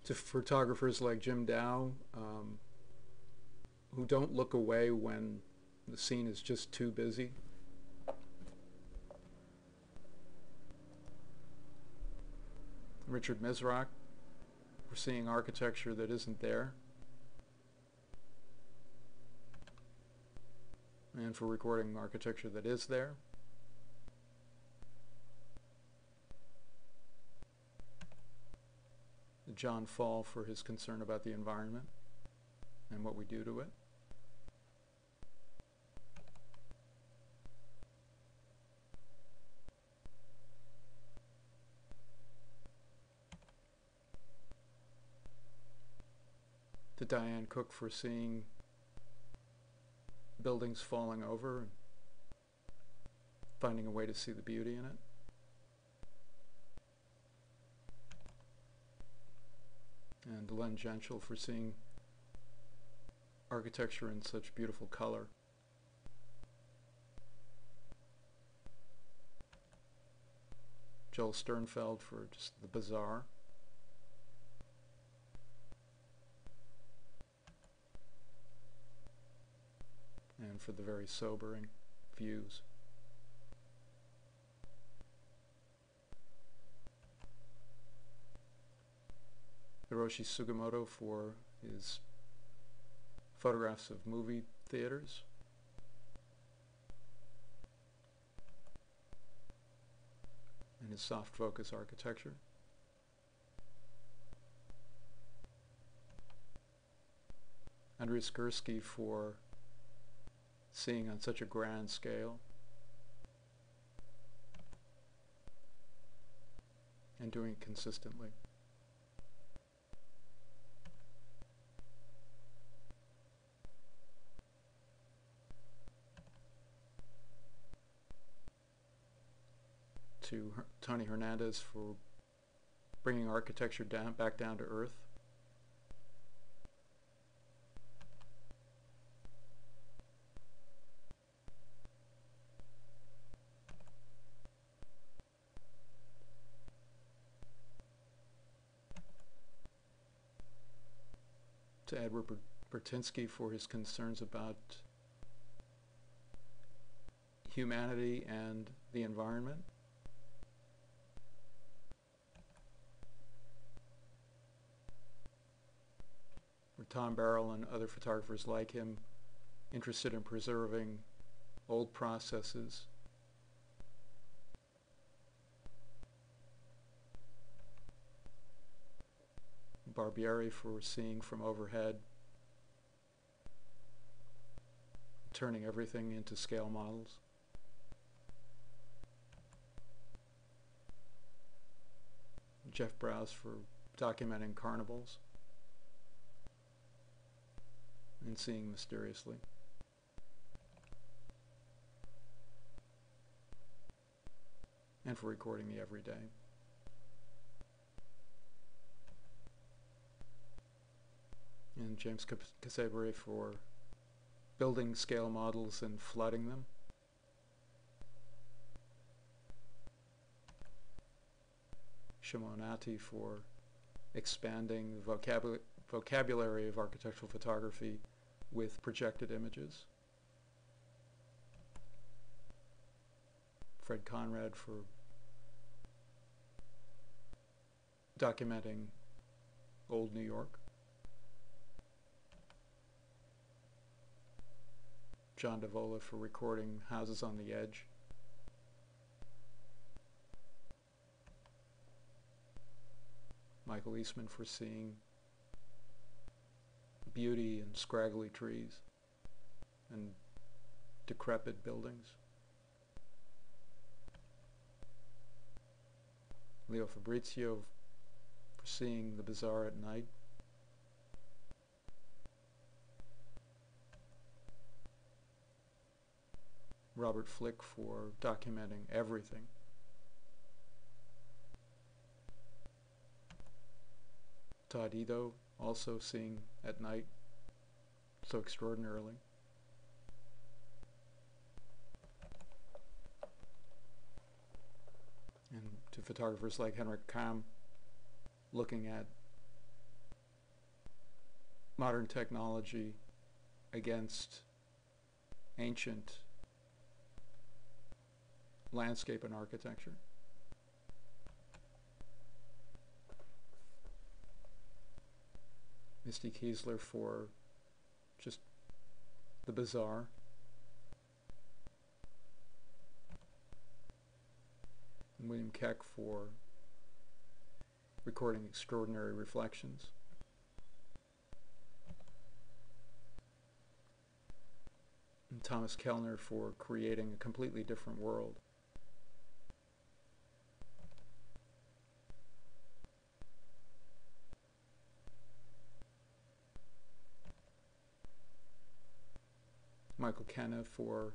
To photographers like Jim Dow, who don't look away when the scene is just too busy. Richard Misrach, for seeing architecture that isn't there, and for recording architecture that is there. John Fall for his concern about the environment and what we do to it. To Diane Cook for seeing buildings falling over and finding a way to see the beauty in it. And Len Gentile for seeing architecture in such beautiful color. Joel Sternfeld for just the bizarre. And for the very sobering views. Hiroshi Sugimoto for his photographs of movie theaters. And his soft focus architecture. Andreas Gursky for seeing on such a grand scale and doing it consistently. To Tony Hernandez for bringing architecture back down to earth. To Edward Bertinsky for his concerns about humanity and the environment. For Tom Barrell and other photographers like him interested in preserving old processes. Barbieri for seeing from overhead, turning everything into scale models. Jeff Browse for documenting carnivals and seeing mysteriously. And for recording the everyday. And James Casabre for building scale models and flooding them. Shimon Atti for expanding the vocabulary of architectural photography with projected images. Fred Conrad for documenting old New York. John Davola for recording houses on the edge. Michael Eastman for seeing beauty in scraggly trees and decrepit buildings. Leo Fabrizio for seeing the bizarre at night. Robert Flick for documenting everything. Todd Ito also seeing at night so extraordinarily. And to photographers like Henrik Kam looking at modern technology against ancient landscape and architecture. Misty Kiesler for just the bizarre. And William Keck for recording extraordinary reflections. And Thomas Kellner for creating a completely different world. Michael Kenna for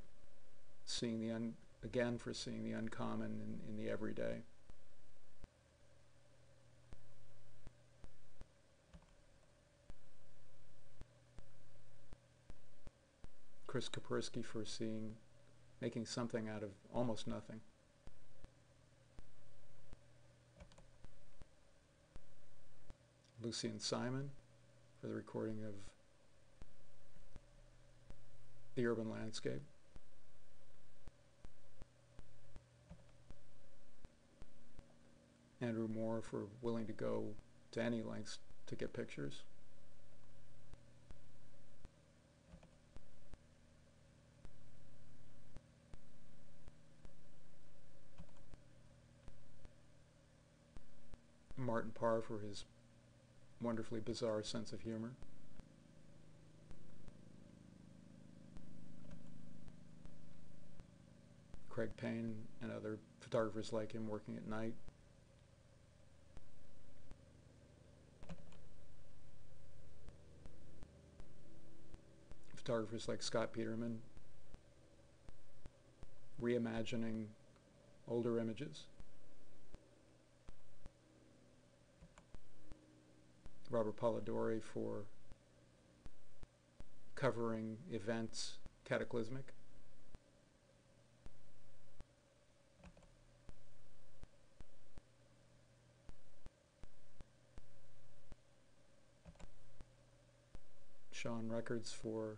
seeing the seeing the uncommon in the everyday. Chris Kapersky for making something out of almost nothing. Lucien Simon for the recording of the urban landscape. Andrew Moore for willing to go to any lengths to get pictures. Martin Parr for his wonderfully bizarre sense of humor. Craig Payne and other photographers like him working at night. Photographers like Scott Peterman reimagining older images. Robert Polidori for covering events cataclysmic. Sean Records for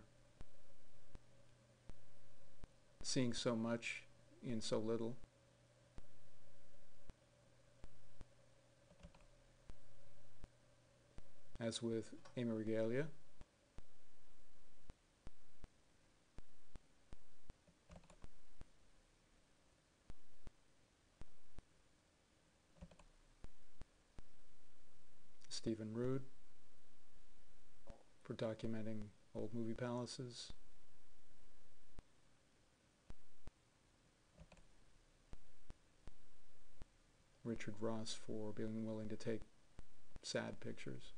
seeing so much in so little. As with Amy Regalia. Stephen Rood for documenting old movie palaces. Richard Ross for being willing to take sad pictures.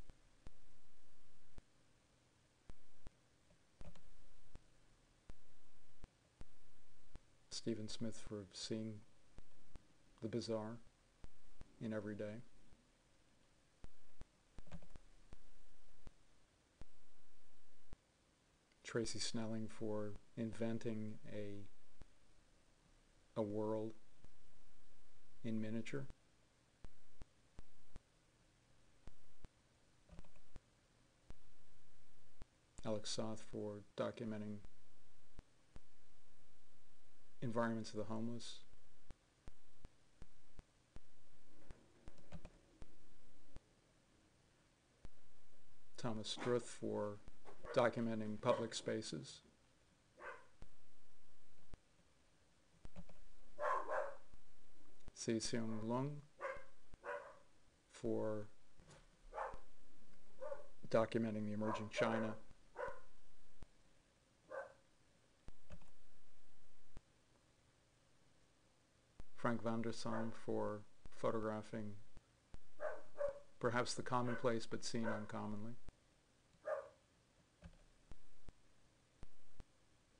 Stephen Smith for seeing the bizarre in every day. Tracy Snelling for inventing a world in miniature. Alex Soth for documenting environments of the homeless. Thomas Struth for documenting public spaces. Si Seung Lung for documenting the emerging China. Frank van der Salm for photographing perhaps the commonplace but seen uncommonly.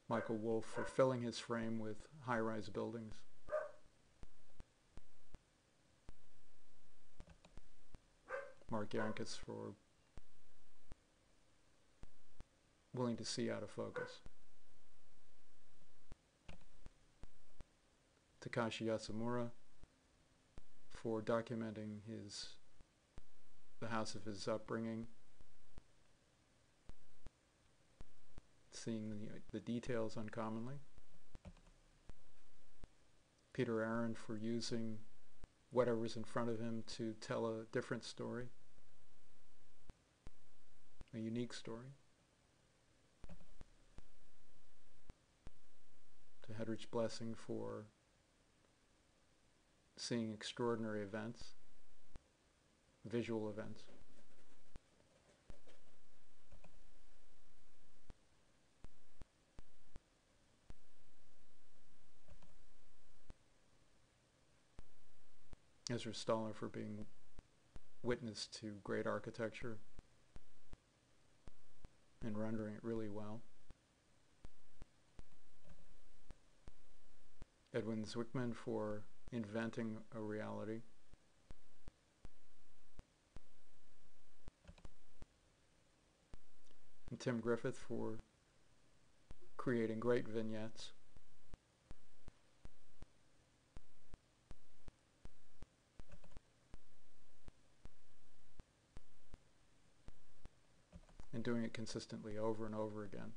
Michael Wolff for filling his frame with high-rise buildings. Mark Yankus for willing to see out of focus. Takashi Yasumura for documenting the house of his upbringing seeing the details uncommonly. Peter Aaron for using whatever's in front of him to tell a different story, a unique story. To Hedrich Blessing for seeing extraordinary events, visual events. Ezra Stoller for being witness to great architecture and rendering it really well. Edwin Zwickman for inventing a reality. And Tim Griffith for creating great vignettes. And doing it consistently over and over again.